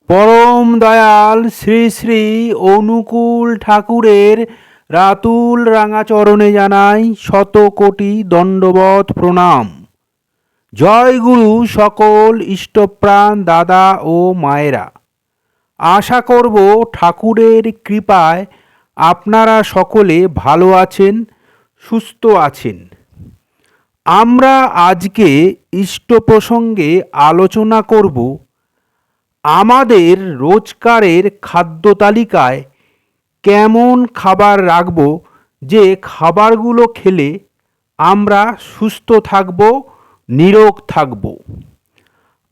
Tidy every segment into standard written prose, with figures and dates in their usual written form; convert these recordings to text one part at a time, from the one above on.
পরম দয়াল শ্রী শ্রী অনুকূল ঠাকুরের রাতুল রাঙা চরণে জানাই শত কোটি দণ্ডবত প্রণাম। জয় গুরু সকল ইষ্টপ্রাণ দাদা ও মায়েরা। আশা করব ঠাকুরের কৃপায় আপনারা সকলে ভালো আছেন, সুস্থ আছেন। আমরা আজকে ইষ্ট প্রসঙ্গে আলোচনা করব আমাদের রোজকারের খাদ্য তালিকায় কেমন খাবার রাখব যে খাবারগুলো খেলে আমরা সুস্থ থাকব, নিরোগ থাকব।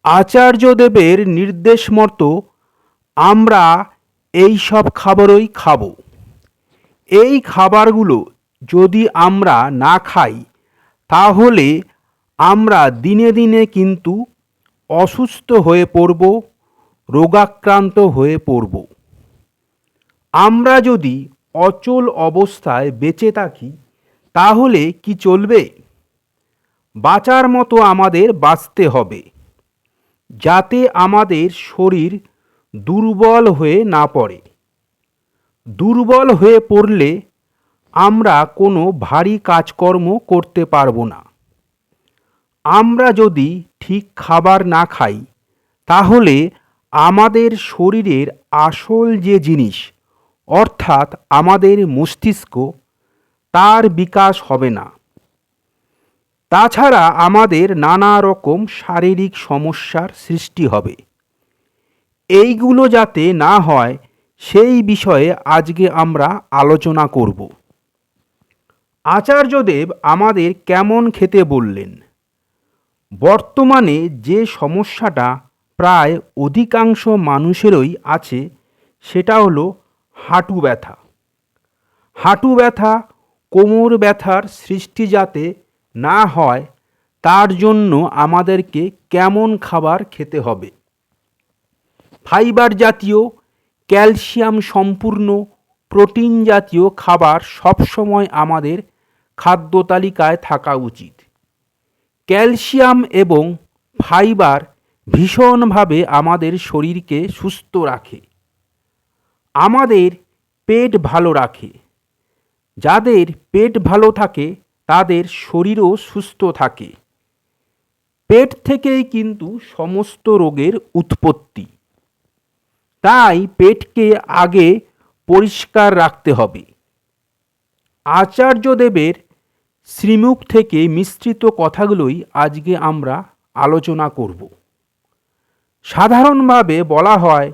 আচার্যদেবের নির্দেশ মতো আমরা এই সব খাবারই খাব। এই খাবারগুলো যদি আমরা না খাই তাহলে আমরা দিনে দিনে কিন্তু অসুস্থ হয়ে পড়ব, রোগাক্রান্ত হয়ে পড়ব। আমরা যদি অচল অবস্থায় বেঁচে থাকি তাহলে কি চলবে? বাঁচার মতো আমাদের বাঁচতে হবে, যাতে আমাদের শরীর দুর্বল হয়ে না পড়ে। দুর্বল হয়ে পড়লে আমরা কোনো ভারী কাজকর্ম করতে পারবো না। আমরা যদি ঠিক খাবার না খাই তাহলে আমাদের শরীরের আসল যে জিনিস অর্থাৎ আমাদের মস্তিষ্ক, তার বিকাশ হবে না। তাছাড়া আমাদের নানা রকম শারীরিক সমস্যার সৃষ্টি হবে। এইগুলো যাতে না হয় সেই বিষয়ে আজকে আমরা আলোচনা করব। আচার্যদেব আমাদের কেমন খেতে বললেন। বর্তমানে যে সমস্যাটা প্রায় অধিকাংশ মানুষেরই আছে সেটা হলো হাঁটু ব্যথা। হাঁটু ব্যথা, কোমর ব্যথার সৃষ্টি যাতে না হয় তার জন্য আমাদেরকে কেমন খাবার খেতে হবে? ফাইবার জাতীয়, ক্যালসিয়াম সম্পূর্ণ, প্রোটিন জাতীয় খাবার সবসময় আমাদের খাদ্য তালিকায় থাকা উচিত। ক্যালসিয়াম এবং ফাইবার ভীষণভাবে আমাদের শরীরকে সুস্থ রাখে, আমাদের পেট ভালো রাখে। যাদের পেট ভালো থাকে তাদের শরীরও সুস্থ থাকে। পেট থেকেই কিন্তু সমস্ত রোগের উৎপত্তি। তাই পেটকে আগে পরিষ্কার রাখতে হবে। আচার্যদেবের শ্রীমুখ থেকে মিশ্রিত কথাগুলোই আজকে আমরা আলোচনা করব। সাধারণভাবে বলা হয়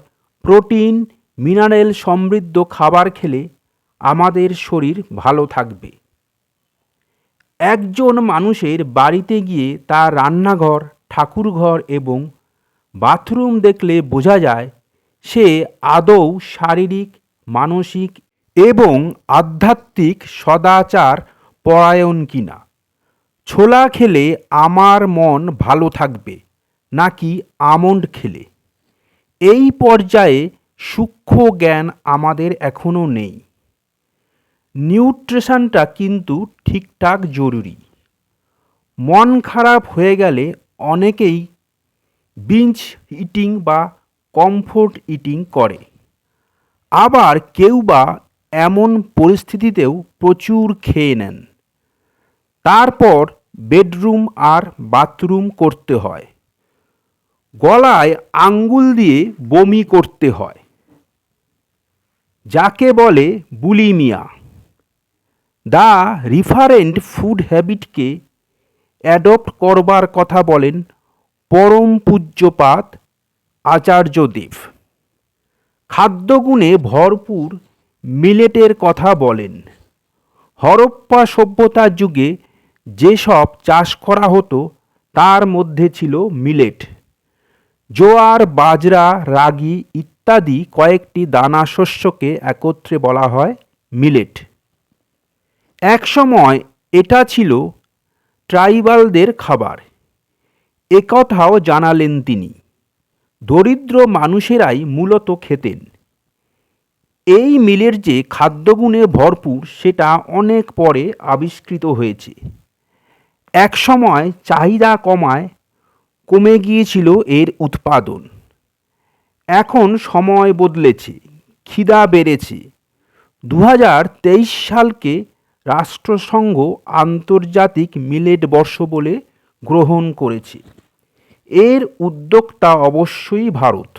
প্রোটিন, মিনারেল সমৃদ্ধ খাবার খেলে আমাদের শরীর ভালো থাকবে। একজন মানুষের বাড়িতে গিয়ে তার রান্নাঘর, ঠাকুরঘর এবং বাথরুম দেখলে বোঝা যায় সে আদৌ শারীরিক, মানসিক এবং আধ্যাত্মিক সদাচার পরায়ণ কিনা। ছোলা খেলে আমার মন ভালো থাকবে নাকি আমন্ড খেলে, এই পর্যায়ে সূক্ষ্ম জ্ঞান আমাদের এখনও নেই। নিউট্রিশনটা কিন্তু ঠিকঠাক জরুরি। মন খারাপ হয়ে গেলে অনেকেই বিঞ্জ ইটিং বা কমফোর্ট ইটিং করে। আবার কেউ বা এমন পরিস্থিতিতেও প্রচুর খেয়ে নেন, তারপর বেডরুম আর বাথরুম করতে হয়, গলায় আঙ্গুল দিয়ে বমি করতে হয়, যাকে বলে বুলিমিয়া। দ্য রিফারেন্ট ফুড হ্যাবিটকে অ্যাডপ্ট করবার কথা বলেন পরম পূজ্যপাদ আচার্যদেব। খাদ্যগুণে ভরপুর মিলেটের কথা বলেন। হরপ্পা সভ্যতার যুগে যেসব চাষ করা হতো তার মধ্যে ছিল মিলেট। জোয়ার, বাজরা, রাগি ইত্যাদি কয়েকটি দানা শস্যকে একত্রে বলা হয় মিলেট। একসময় এটা ছিল ট্রাইবালদের খাবার, একথাও জানালেন তিনি। দরিদ্র মানুষেরাই মূলত খেতেন। এই মিলের যে খাদ্যগুণে ভরপুর সেটা অনেক পরে আবিষ্কৃত হয়েছে। একসময় চাহিদা কমে গিয়েছিল এর উৎপাদন। এখন সময় বদলেছে, খিদা বেড়েছে। 2023 সালকে রাষ্ট্রসংঘ আন্তর্জাতিক মিলেট বর্ষ বলে গ্রহণ করেছে। এর উদ্যোক্তা অবশ্যই ভারত।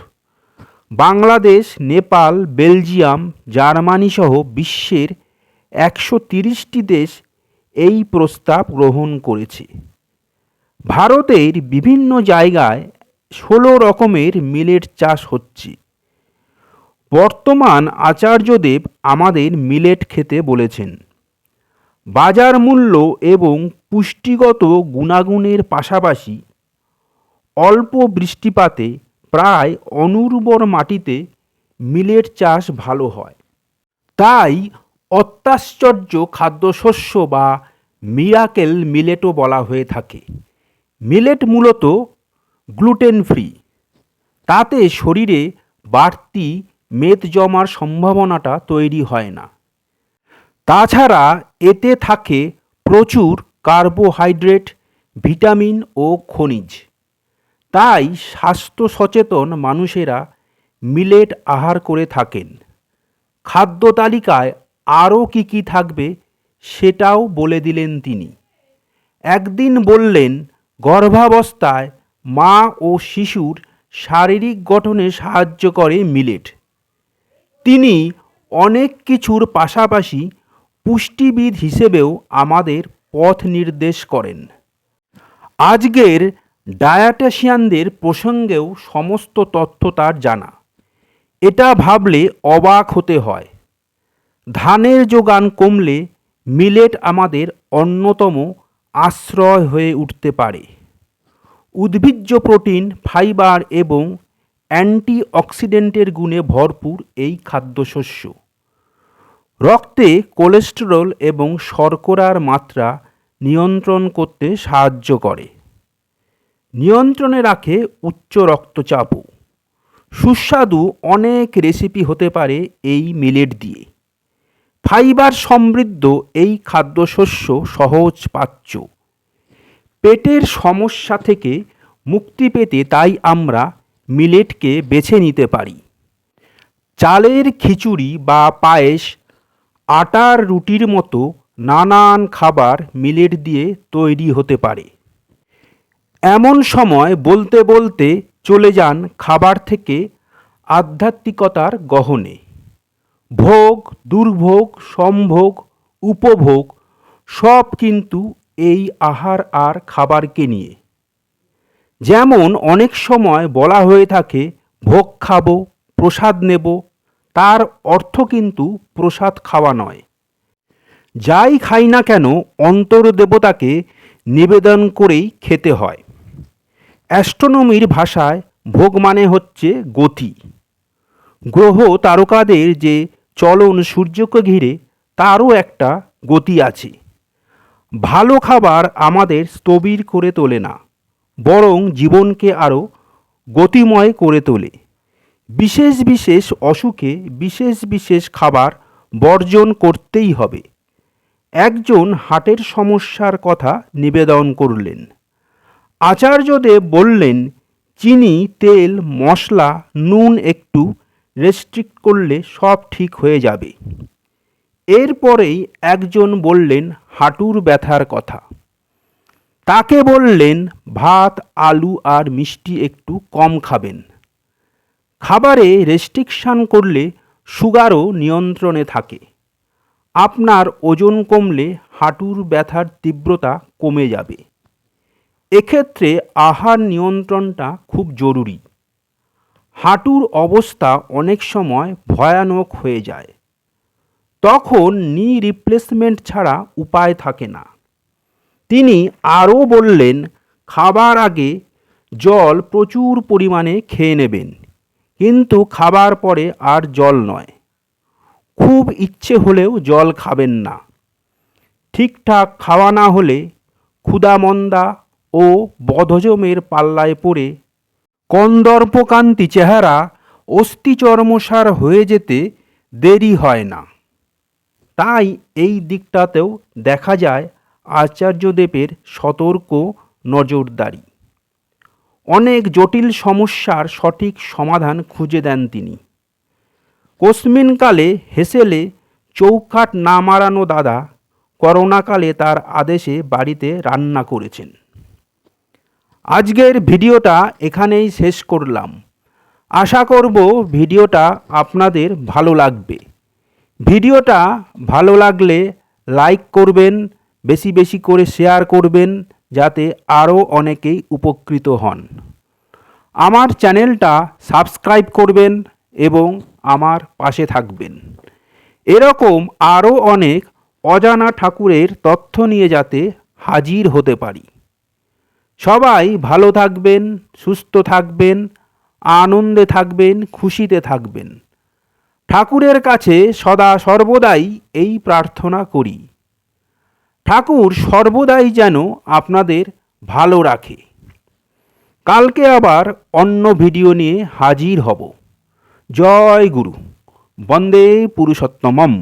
বাংলাদেশ, নেপাল, বেলজিয়াম, জার্মানি সহ বিশ্বের 130টি দেশ এই প্রস্তাব গ্রহণ করেছে। ভারতের বিভিন্ন জায়গায় 16 রকমের মিলেট চাষ হচ্ছে। বর্তমান আচার্যদেব আমাদের মিলেট খেতে বলেছেন। বাজার মূল্য এবং পুষ্টিগত গুণাগুণের পাশাপাশি অল্প বৃষ্টিপাতে প্রায় অনুর্বর মাটিতে মিলেট চাষ ভালো হয়। তাই অত্যাশ্চর্য খাদ্যশস্য বা মিরাকেল মিলেটও বলা হয়ে থাকে। মিলেট মূলত গ্লুটেন ফ্রি, তাতে শরীরে বাড়তি মেদ জমার সম্ভাবনাটা তৈরি হয় না। তাছাড়া এতে থাকে প্রচুর কার্বোহাইড্রেট, ভিটামিন ও খনিজ। তাই স্বাস্থ্য সচেতন মানুষেরা মিলেট আহার করে থাকেন। খাদ্য তালিকায় আরও কী কী থাকবে সেটাও বলে দিলেন তিনি। একদিন বললেন, গর্ভাবস্থায় মা ও শিশুর শারীরিক গঠনে সাহায্য করে মিলেট। তিনি অনেক কিছুর পাশাপাশি পুষ্টিবিদ হিসেবেও আমাদের পথ নির্দেশ করেন। আজকের ডায়েটিশিয়ানদের প্রসঙ্গেও সমস্ত তথ্য তার জানা। এটা ভাবলে অবাক হতে হয়। ধানের যোগান কমলে মিলেট আমাদের অন্যতম আশ্রয় হয়ে উঠতে পারে। উদ্ভিজ্জ প্রোটিন, ফাইবার এবং অ্যান্টিঅক্সিডেন্টের গুণে ভরপুর এই খাদ্যশস্য রক্তে কোলেস্টেরল এবং শর্করার মাত্রা নিয়ন্ত্রণ করতে সাহায্য করে। নিয়ন্ত্রণে রাখে উচ্চ রক্তচাপও। সুস্বাদু অনেক রেসিপি হতে পারে এই মিলেট দিয়ে। ফাইবার সমৃদ্ধ এই খাদ্যশস্য সহজ পাচ্য। পেটের সমস্যা থেকে মুক্তি পেতে তাই আমরা মিলেটকে বেছে নিতে পারি। চালের খিচুড়ি বা পায়েস, আটার রুটির মতো নানান খাবার মিলেট দিয়ে তৈরি হতে পারে। এমন সময় বলতে বলতে চলে যান খাবার থেকে আধ্যাত্মিকতার গহনে। ভোগ, দুর্ভোগ, সম্ভোগ, উপভোগ সব কিন্তু এই আহার আর খাবারকে নিয়ে। যেমন অনেক সময় বলা হয়ে থাকে ভোগ খাবো, প্রসাদ নেব, তার অর্থ কিন্তু প্রসাদ খাওয়া নয়। যাই খাই না কেন অন্তর্দেবতাকে নিবেদন করেই খেতে হয়। অ্যাস্ট্রোনমির ভাষায় ভোগ মানে হচ্ছে গতি। গ্রহ তারকাদের যে চলন সূর্যকে ঘিরে তারও একটা গতি আছে। ভালো খাবার আমাদের স্থবির করে তোলে না, বরং জীবনকে আরও গতিময় করে তোলে। বিশেষ বিশেষ অসুখে বিশেষ বিশেষ খাবার বর্জন করতেই হবে। একজন হার্টের সমস্যার কথা নিবেদন করলেন। আচার্যদেব বললেন, চিনি, তেল, মশলা, নুন একটু রেস্ট্রিক্ট করলে সব ঠিক হয়ে যাবে। এরপরেই একজন বললেন হাঁটুর ব্যথার কথা। তাকে বললেন ভাত, আলু আর মিষ্টি একটু কম খাবেন। খাবারে রেস্ট্রিকশান করলে সুগারও নিয়ন্ত্রণে থাকে। আপনার ওজন কমলে হাঁটুর ব্যথার তীব্রতা কমে যাবে। এক্ষেত্রে আহার নিয়ন্ত্রণটা খুব জরুরি। হাঁটুর অবস্থা অনেক সময় ভয়ানক হয়ে যায়। তখন নি রিপ্লেসমেন্ট ছাড়া উপায় থাকে না। তিনি আরও বললেন, খাবার আগে জল প্রচুর পরিমাণে খেয়ে নেবেন, কিন্তু খাবার পরে আর জল নয়। খুব ইচ্ছে হলেও জল খাবেন না। ঠিকঠাক খাওয়া না হলে ক্ষুধামন্দা ও বদহজমের পাল্লায় পড়ে কন্দর্পকান্তি চেহারা অস্থিচর্মসার হয়ে যেতে দেরি হয় না। তাই এই দিকটাতেও দেখা যায় আচার্যদেবের সতর্ক নজরদারি। অনেক জটিল সমস্যার সঠিক সমাধান খুঁজে দেন তিনি। কোস্মিনকালে হেসেলে চৌকাঠ না মারানো দাদা করোনাকালে তার আদেশে বাড়িতে রান্না করেছেন। আজকের ভিডিওটা এখানেই শেষ করলাম। আশা করব ভিডিওটা আপনাদের ভালো লাগবে। ভিডিওটা ভালো লাগলে লাইক করবেন, বেশি বেশি করে শেয়ার করবেন, যাতে আরও অনেকেই উপকৃত হন। আমার চ্যানেলটা সাবস্ক্রাইব করবেন এবং আমার পাশে থাকবেন। এরকম আরও অনেক অজানা ঠাকুরের তথ্য নিয়ে যাতে হাজির হতে পারি। সবাই ভালো থাকবেন, সুস্থ থাকবেন, আনন্দে থাকবেন, খুশিতে থাকবেন। ঠাকুরের কাছে সদা সর্বদাই এই প্রার্থনা করি, ঠাকুর সর্বদাই যেন আপনাদের ভালো রাখে। কালকে আবার অন্য ভিডিও নিয়ে হাজির হব। জয় গুরু। বন্দে পুরুষোত্তমম।